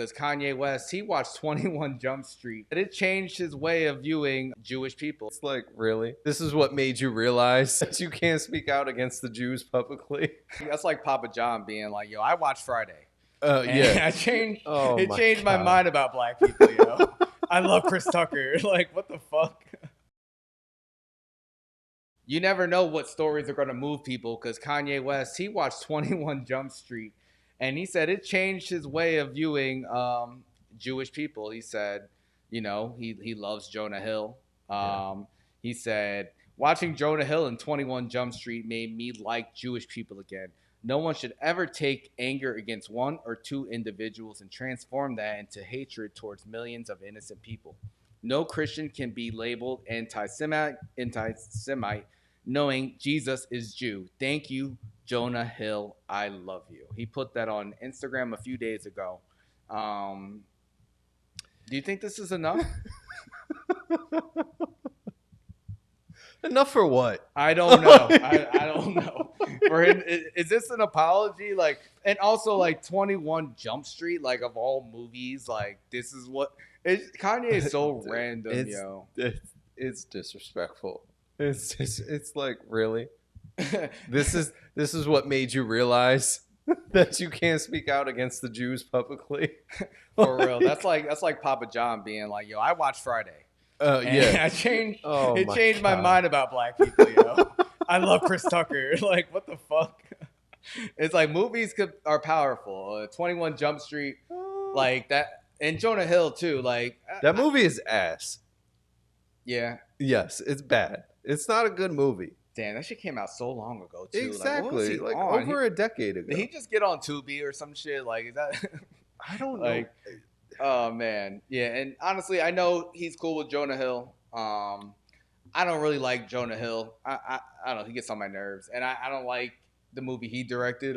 Because Kanye West, he watched 21 Jump Street, and it changed his way of viewing Jewish people. It's like, really? This is what made you realize that you can't speak out against the Jews publicly? That's like Papa John being like, yo, I watched Friday. Yeah. I changed, Oh, it changed my God. mind about black people, yo. I love Chris Tucker. Like, what the fuck? You never know what stories are going to move people because Kanye West, he watched 21 Jump Street, and he said it changed his way of viewing Jewish people. He said, he loves Jonah Hill. He said, watching Jonah Hill in 21 Jump Street made me like Jewish people again. No one should ever take anger against one or two individuals and transform that into hatred towards millions of innocent people. No Christian can be labeled anti-Semite, knowing Jesus is Jew. Thank you, Jonah Hill. I love you. He put that on Instagram a few days ago. Do you think this is enough? Enough for what? I don't know. I don't know. For him, is this an apology? Like, and also like 21 Jump Street, like of all movies, like this is what Kanye is so random, yo. It's disrespectful. It's like, really? This is what made you realize that you can't speak out against the Jews publicly? For real. That's like Papa John being like, yo, I watched Friday. Yeah. It changed God. my mind about black people, yo. I love Chris Tucker. Like, what the fuck? It's like movies are powerful. 21 Jump Street, like that, and Jonah Hill too. Like that movie is ass. Yeah. Yes, it's bad. It's not a good movie. Damn, that shit came out so long ago too. Exactly, like over a decade ago. Did he just get on Tubi or some shit? Like, is that? I don't know. Oh man, yeah. And honestly, I know he's cool with Jonah Hill. I don't really like Jonah Hill. I don't know. He gets on my nerves, and I don't like the movie he directed.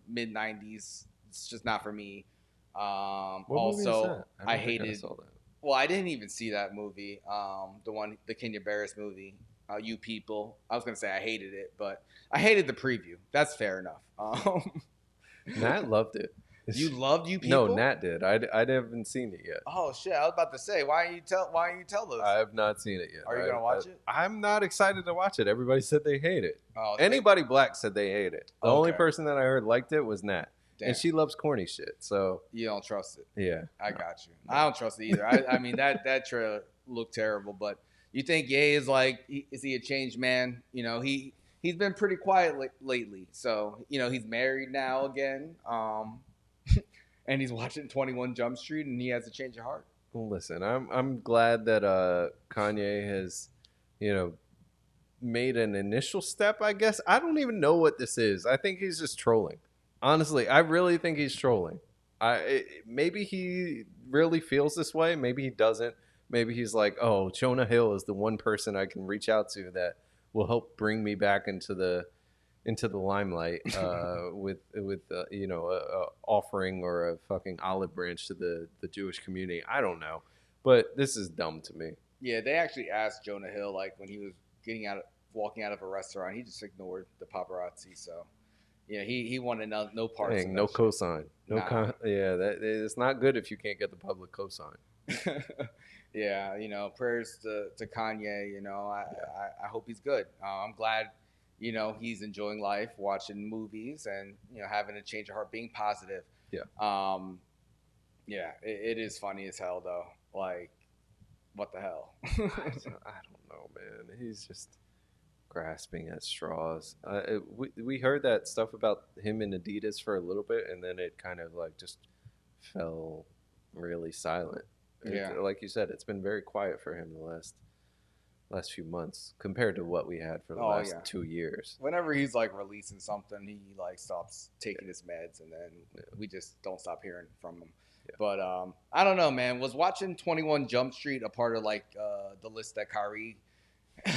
Mid '90s. It's just not for me. Also, I hated. Well, I didn't even see that movie. The Kenya Barris movie. You People. I was gonna say I hated it, but I hated the preview. That's fair enough. Nat loved it. You loved You People? No, Nat did. I haven't seen it yet. Oh shit! I was about to say, why don't you tell us? I have not seen it yet. Are you gonna watch it? I'm not excited to watch it. Everybody said they hate it. Oh, anybody black said they hate it. The only person that I heard liked it was Nat. Damn. And she loves corny shit. So you don't trust it. Yeah, I got you. I don't trust it either. I mean that trailer looked terrible. But you think Ye is like? Is he a changed man? You know, he's been pretty quiet lately. So he's married now again. And he's watching 21 Jump Street, and he has a change of heart. Well, listen, I'm glad that Kanye has, made an initial step. I guess I don't even know what this is. I think he's just trolling. Honestly, I really think he's trolling. Maybe he really feels this way. Maybe he doesn't. Maybe he's like, oh, Jonah Hill is the one person I can reach out to that will help bring me back into the limelight with a offering or a fucking olive branch to the Jewish community. I don't know, but this is dumb to me. Yeah, they actually asked Jonah Hill like when he was walking out of a restaurant, he just ignored the paparazzi. So yeah, he wanted no parts. No cosign. It's not good if you can't get the public cosign. Yeah, prayers to Kanye. I hope he's good. I'm glad. He's enjoying life, watching movies, and having a change of heart, being positive. Yeah. Yeah, it is funny as hell though. Like, what the hell? I don't know, man. He's just grasping at straws. We heard that stuff about him and Adidas for a little bit, and then it kind of like just fell really silent. Yeah. Like you said, it's been very quiet for him the last few months compared to what we had for the last 2 years. Whenever he's like releasing something, he like stops taking his meds, and then we just don't stop hearing from him. Yeah. But I don't know, man. Was watching 21 Jump Street a part of like the list that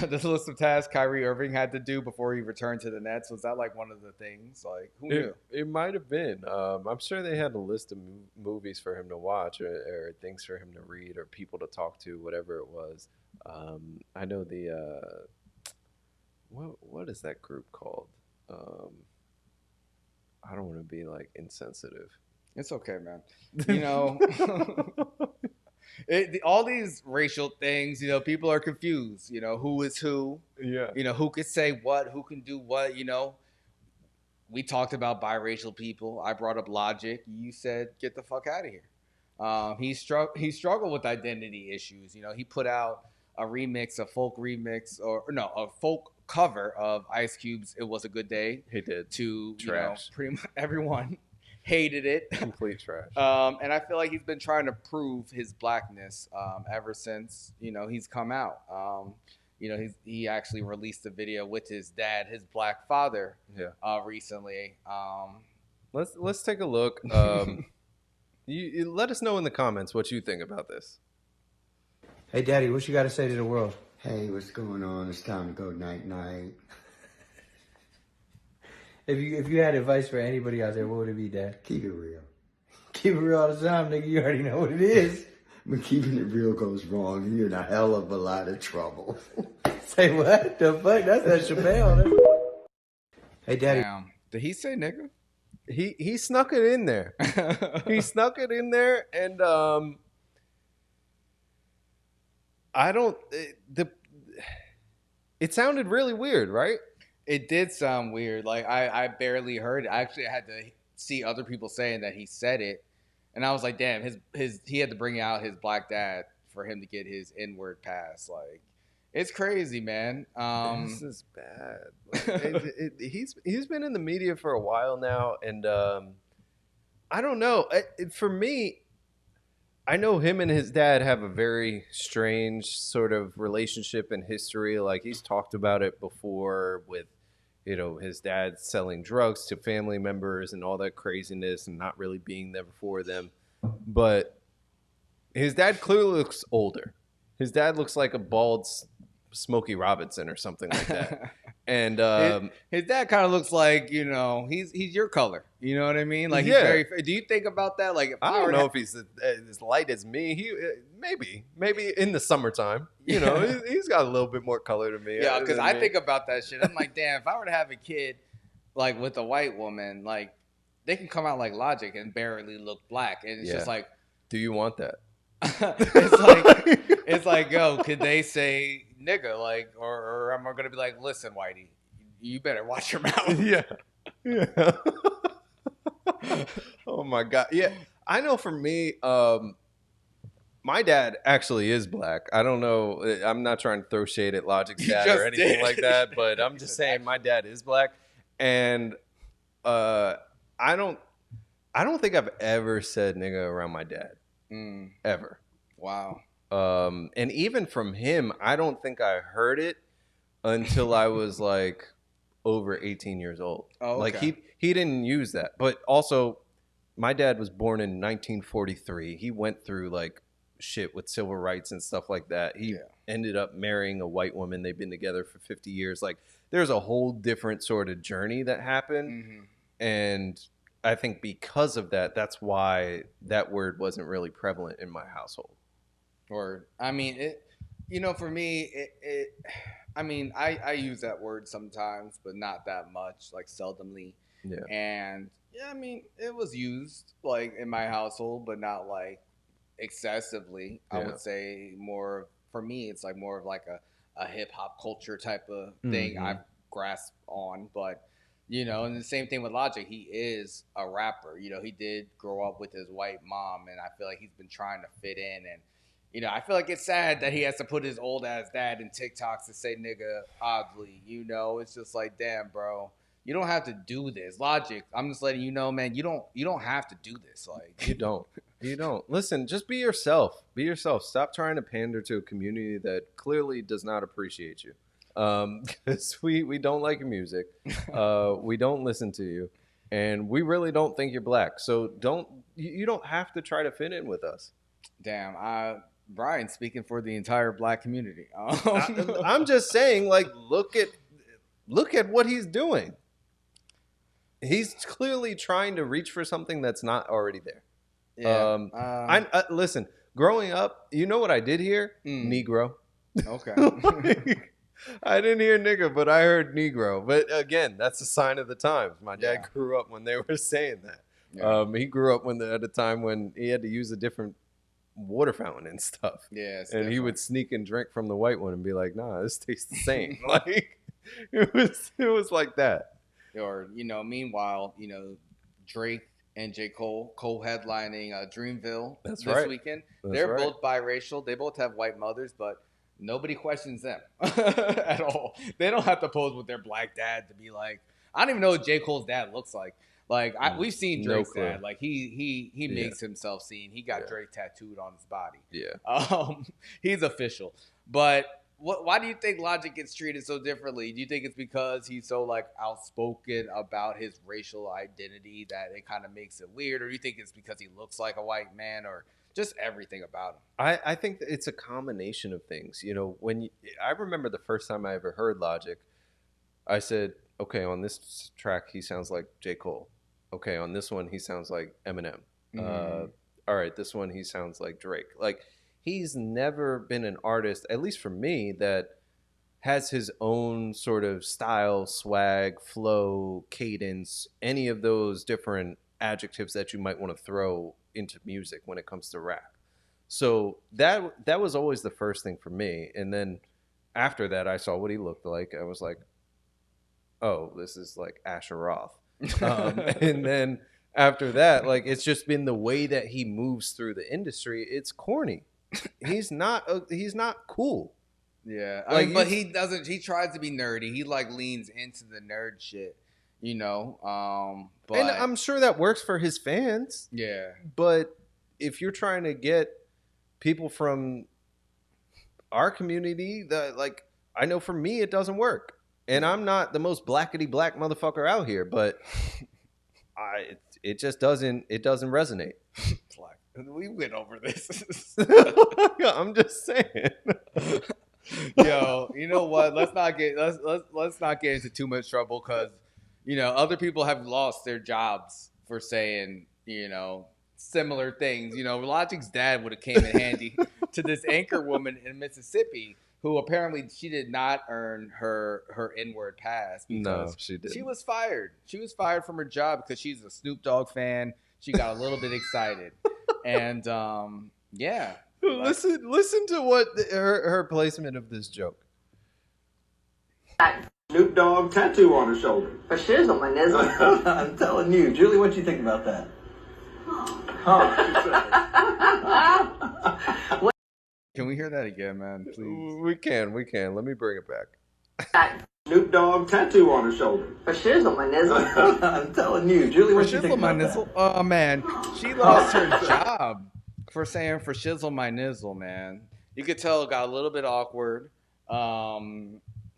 the list of tasks Kyrie Irving had to do before he returned to the Nets? Was that like one of the things? Like, who knew? It might have been. I'm sure they had a list of movies for him to watch or things for him to read or people to talk to, whatever it was. I know the what is that group called? I don't want to be like insensitive. It's okay, man. You know, all these racial things, people are confused. Who is who? Yeah. Who could say what? Who can do what? We talked about biracial people. I brought up Logic. You said, get the fuck out of here. He struggled with identity issues. He put out a remix, a folk remix, or no, a folk cover of Ice Cube's "It Was a Good Day." He did. To Trash. pretty much everyone hated it. Complete trash. And I feel like he's been trying to prove his blackness ever since he's come out. He actually released a video with his dad, his black father, recently. Let's take a look. You let us know in the comments what you think about this. Hey, Daddy, what you got to say to the world? Hey, what's going on? It's time to go night-night. If you had advice for anybody out there, what would it be, Dad? Keep it real. Keep it real all the time, nigga. You already know what it is. When keeping it real goes wrong, you're in a hell of a lot of trouble. Say what? The fuck? That's that Chappelle. Hey, Daddy. Damn. Did he say nigga? He snuck it in there. He snuck it in there, and I don't. It sounded really weird, right? It did sound weird. Like I barely heard it. Actually, I had to see other people saying that he said it, and I was like, damn, he had to bring out his black dad for him to get his N-word pass. Like, it's crazy, man. This is bad. Like, he's been in the media for a while now, and I don't know. For me, I know him and his dad have a very strange sort of relationship and history. Like, he's talked about it before with, his dad selling drugs to family members and all that craziness and not really being there for them. But his dad clearly looks older. His dad looks like a bald Smokey Robinson or something like that. And his dad kind of looks like, he's your color. You know what I mean? Like, Yeah. he's very. Do you think about that? Like, if I don't were know to- if he's as light as me. He maybe in the summertime. He's got a little bit more color to me. Yeah, because than I me. think about that shit. I'm like, damn, if I were to have a kid, like, with a white woman, like, they can come out like Logic and barely look black. And it's just like, Do you want that? it's like, yo, could they say nigga? Like, or am I going to be like, listen, Whitey, you better watch your mouth. Yeah. Oh my God. Yeah. I know for me, my dad actually is black. I don't know. I'm not trying to throw shade at Logic's You dad just or anything did. like that, but I'm just saying my dad is black. And I don't think I've ever said nigga around my dad. Ever. Wow. And even from him, I don't think I heard it until I was like over 18 years old. Oh, okay. Like he didn't use that. But also, my dad was born in 1943. He went through like shit with civil rights and stuff like that. He ended up marrying a white woman. They've been together for 50 years. Like, there's a whole different sort of journey that happened. Mm-hmm. And I think because of that, that's why that word wasn't really prevalent in my household. Or, I mean, for me, I use that word sometimes, but not that much, like seldomly. Yeah. And yeah, I mean, it was used like in my household, but not like excessively. I would say more, for me, it's like more of like a hip hop culture type of thing I've grasped on. But, and the same thing with Logic. He is a rapper. He did grow up with his white mom, and I feel like he's been trying to fit in. And, I feel like it's sad that he has to put his old ass dad in TikToks to say nigga oddly. It's just like, damn, bro. You don't have to do this. Logic, I'm just letting you know, man, you don't have to do this. Like, You don't. Listen, just be yourself. Be yourself. Stop trying to pander to a community that clearly does not appreciate you. Because we don't like your music. We don't listen to you. And we really don't think you're black. So you don't have to try to fit in with us. damn, Brian speaking for the entire black community. I'm just saying, like, look at what he's doing. He's clearly trying to reach for something that's not already there. Yeah. Listen, growing up, you know what I did hear? Negro. Okay. I didn't hear nigga, but I heard Negro. But again, that's a sign of the times. My dad Yeah. grew up when they were saying that. Yeah. He grew up at a time when he had to use a different water fountain and stuff. Yeah, it's And he different. would sneak and drink from the white one and be like, "Nah, this tastes the same." Like it was like that. Or meanwhile, Drake and J. Cole co-headlining Dreamville That's this right. weekend. That's They're right. both biracial. They both have white mothers, but nobody questions them at all. They don't have to pose with their black dad to be like. I don't even know what J. Cole's dad looks like. Like we've seen No Drake's clue. dad. Like he Yeah. makes himself seen. He got Yeah. Drake tattooed on his body. Yeah. He's official. But why do you think Logic gets treated so differently? Do you think it's because he's so like outspoken about his racial identity that it kind of makes it weird, or do you think it's because he looks like a white man, or just everything about him? I think that it's a combination of things. I remember the first time I ever heard Logic, I said, okay, on this track he sounds like J. Cole. Okay, on this one he sounds like Eminem. All right, this one he sounds like Drake. Like he's never been an artist, at least for me, that has his own sort of style, swag, flow, cadence, any of those different adjectives that you might want to throw into music when it comes to rap. So that was always the first thing for me. And then after that, I saw what he looked like. I was like, oh, this is like Asher Roth. And then after that, like it's just been the way that he moves through the industry. It's corny. He's not cool. Yeah, Like, but he doesn't. He tries to be nerdy. He like leans into the nerd shit, But And I'm sure that works for his fans. yeah, But if you're trying to get people from our community, I know for me it doesn't work. And I'm not the most blackety black motherfucker out here, but it just doesn't resonate. like, we went over this. I'm just saying. Yo, you know what? Let's not get into too much trouble because other people have lost their jobs for saying similar things. Logic's dad would have came in handy to this anchor woman in Mississippi who apparently she did not earn her N-word pass because No, she didn't. She was fired. She was fired from her job because she's a Snoop Dogg fan. She got a little bit excited, and yeah. Listen to what her placement of this joke. Snoop Dogg tattoo on her shoulder. Forshizzle, my nizzle. I'm telling you. Julie, what do you think about that? Can we hear that again, man? Please. We can. Let me bring it back. Snoop Dogg tattoo on her shoulder. Forshizzle, my nizzle. I'm telling you. Julie, what do you think Forshizzle my about nizzle. that? Oh man, she lost her job for saying forshizzle my nizzle. Man, you could tell it got a little bit awkward.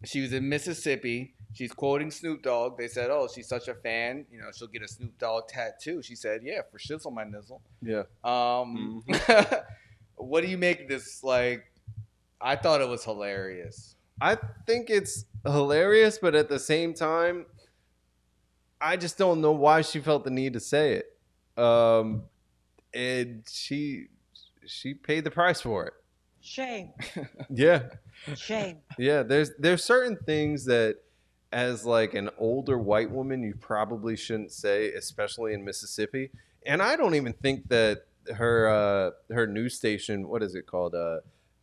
She was in Mississippi. She's quoting Snoop Dogg. They said, "Oh, she's such a fan. She'll get a Snoop Dogg tattoo." She said, "Yeah, forshizzle my nizzle." Yeah. What do you make of this? Like, I thought it was hilarious. I think it's hilarious, but at the same time, I just don't know why she felt the need to say it. And she paid the price for it. Shame. Yeah. Shame. Yeah. There's certain things that as like an older white woman you probably shouldn't say, especially in Mississippi. And I don't even think that her news station, what is it called?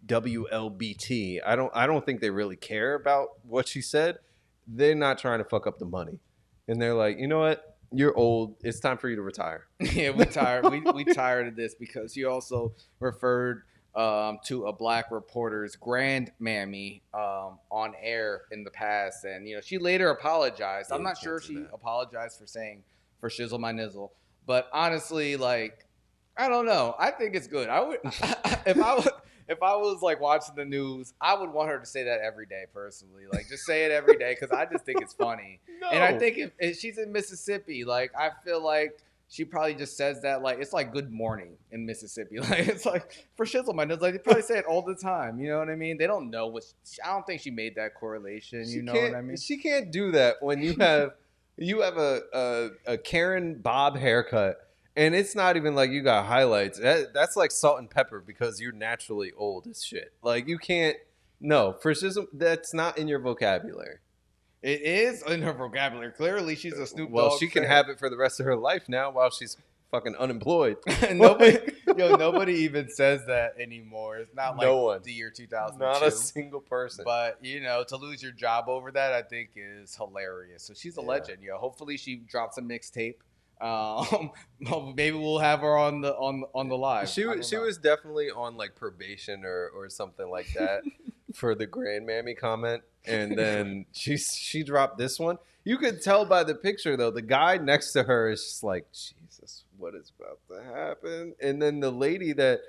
WLBT. I don't think they really care about what she said. They're not trying to fuck up the money. And they're like, you know what? You're old. It's time for you to retire. Yeah, we tired. we tired of this because she also referred to a black reporter's grandmammy on air in the past, and she later apologized. I'm not sure if she apologized for saying for shizzle my nizzle, but honestly, like, I don't know. I think it's good. I would if I was like watching the news, I would want her to say that every day personally. Like, just say it every day because I just think it's funny. No. And I think if she's in Mississippi, like, I feel like she probably just says that, like, it's like good morning in Mississippi. Like, it's like for shizzle my nizzle. Like, they probably say it all the time. You know what I mean? They don't know I don't think she made that correlation. You know what I mean? She can't do that when you have a Karen Bob haircut. And it's not even like you got highlights. That's like salt and pepper because you're naturally old as shit. Like, you can't. No, fascism. That's not in your vocabulary. It is in her vocabulary. Clearly, she's a Snoop Dogg. Well, she can fan. have it for the rest of her life now while she's fucking unemployed. Nobody even says that anymore. It's not like No one. the year 2002. Not a single person. But, to lose your job over that, I think is hilarious. So she's a legend. Hopefully she drops a mixtape. Maybe we'll have her on the live. She was definitely on like probation or something like that for the grandmammy comment, and then she dropped this one. You could tell by the picture though, the guy next to her is just like, Jesus, what is about to happen? And then the lady that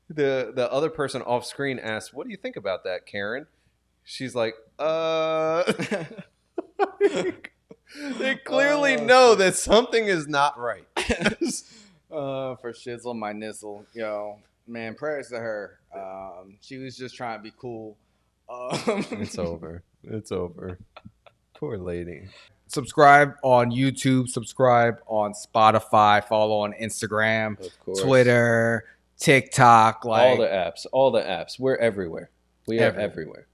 the other person off screen asked, "What do you think about that, Karen?" She's like, They clearly know that something is not right. Forshizzle, my nizzle. Yo, man, prayers to her. She was just trying to be cool. It's over. It's over. Poor lady. Subscribe on YouTube. Subscribe on Spotify. Follow on Instagram, Of course. Twitter, TikTok. All the apps. We're everywhere. We are everywhere.